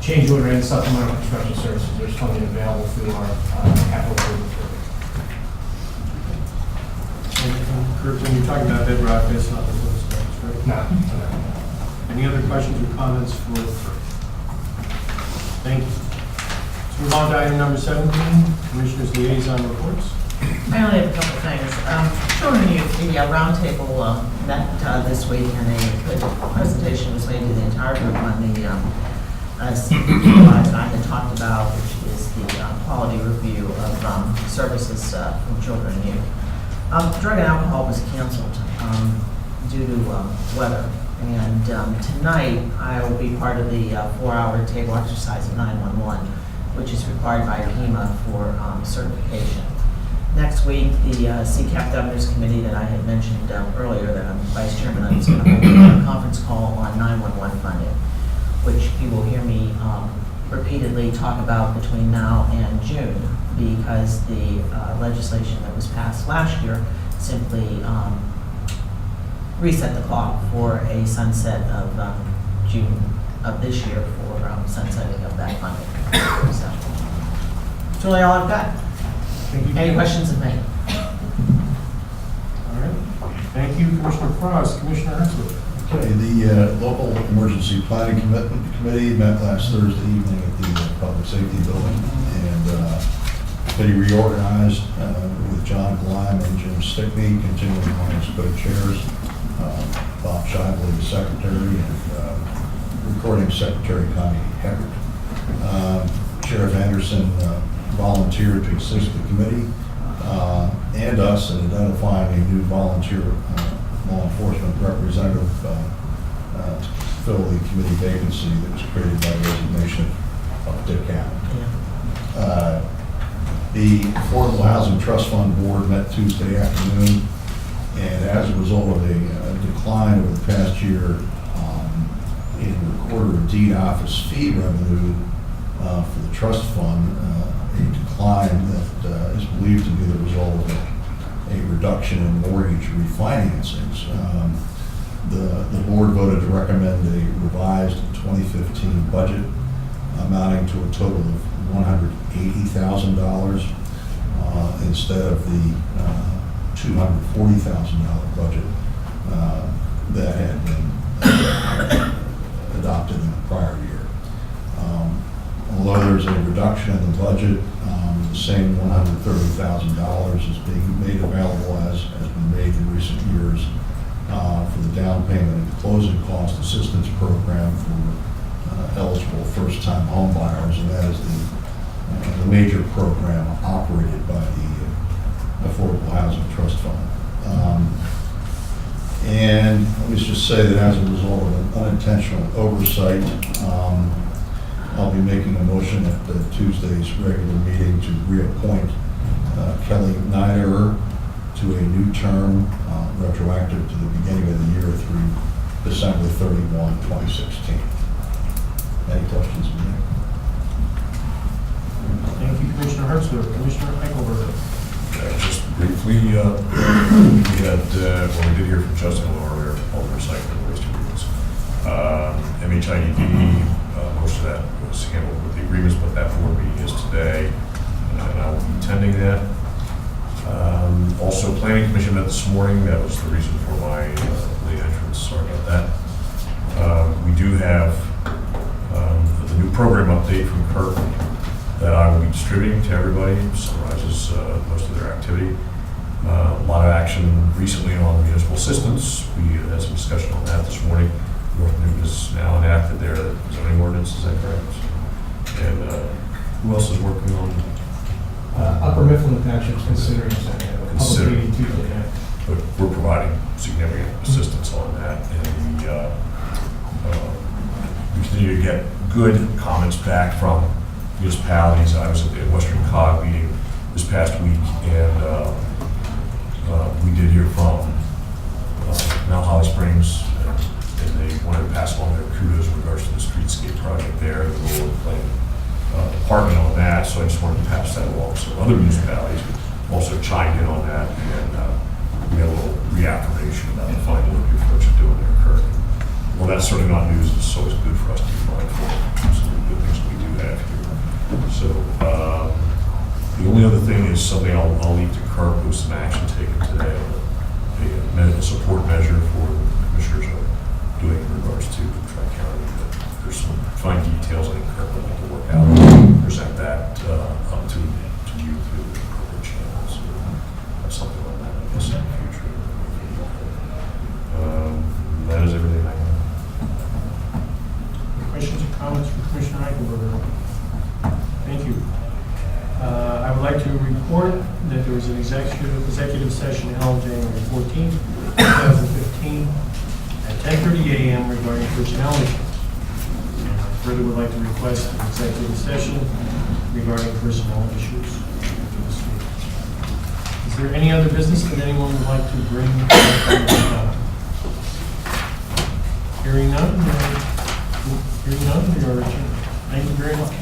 change order and supplemental construction services are funding available through our capital improvement program. Kurt, when you're talking about bedrock, that's not the lowest price, right? No. Any other questions or comments for Kurt? Thank you. Let's move on to item number 17, Commissioners' Liaison Reports. I only have a couple things. Children and Youth, the roundtable met this week, and a good presentation was made to the entire group on the that I had talked about, which is the quality review of services from children and youth. Drug and alcohol was canceled due to weather. And tonight, I will be part of the 4-hour table exercise at 911, which is required by FEMA for certification. Next week, the CCAP Governors Committee that I had mentioned earlier, that I'm Vice Chairman of, is going to hold a conference call on 911 funding, which you will hear me repeatedly talk about between now and June, because the legislation that was passed last year simply reset the clock for a sunset of June of this year for sunsetting of that funding. So that's really all I've got. Any questions of me? All right. Thank you, Commissioner Frost. Commissioner Herzog. Okay, the local emergency planning committee met last Thursday evening at the Public Safety Building, and committee reorganized with John Gleim and Jim Stickney continuing on as co-chairs, Bob Shively, the secretary, and recording secretary Connie Heckert. Sheriff Anderson volunteered to assist the committee and us in identifying a new volunteer law enforcement representative to fill the committee vacancy that was created by the resignation of Dick Allen. The Affordable Housing Trust Fund Board met Tuesday afternoon, and as a result of a decline over the past year in recorder of deed office fee revenue for the trust fund, a decline that is believed to be the result of a reduction in mortgage refinancings. The board voted to recommend a revised 2015 budget amounting to a total of $180,000 instead of the $240,000 budget that had been adopted in the prior year. Although there's a reduction in the budget, the same $130,000 is being made available as has been made in recent years for the down payment and closing cost assistance program for eligible first-time home buyers, and that is the major program operated by the Affordable Housing Trust Fund. And let me just say that as a result of an unintentional oversight, I'll be making a motion at Tuesday's regular meeting to reappoint Kelly Niederer to a new term retroactive to the beginning of the year through December 31, 2016. Any questions? Thank you, Commissioner Hertzler. Commissioner Eichelberger. Just briefly, we had, well, we did hear from Justin earlier on the recycling waste agreements. MHIED, most of that was handled with the agreements, but that board meeting is today, and I will be attending that. Also, Planning Commission met this morning. That was the reason for my late entrance. Sorry about that. We do have the new program update from Kirk that I will be distributing to everybody. Summarizes most of their activity. A lot of action recently on municipal assistance. We had some discussion on that this morning. North Newton has now enacted their zoning ordinance, is that correct? And who else is working on? Upper Mifflin Township's considering sending a public meeting to the But we're providing significant assistance on that. And we continue to get good comments back from municipalities. I was at the Western COG meeting this past week, and we did hear from Mount Holly Springs, and they wanted to pass along their kudos in regards to the streetscape project there, the role of the planning department on that, so I just wanted to pass that along. So other municipalities also chimed in on that, and we had a little reaffirmation about the fine work your folks are doing there, Kirk. Well, that's certainly not news. It's always good for us to be mindful of some of the good things we do have here. So the only other thing is something I'll leave to Kirk with some action taken today, a support measure for the commissioners are doing in regards to Tri-County. There's some fine details I think Kirk would like to work out, present that up to you through the appropriate channels. So that's something on that, I guess, in the future. That is everything I have. Questions or comments from Commissioner Eichelberger? Thank you. I would like to report that there was an executive session held January 14, 2015 at 10:30 a.m. regarding personnel issues. And I further would like to request an executive session regarding personnel issues. Is there any other business that anyone would like to bring? Hearing none, we are adjourned. Thank you very much.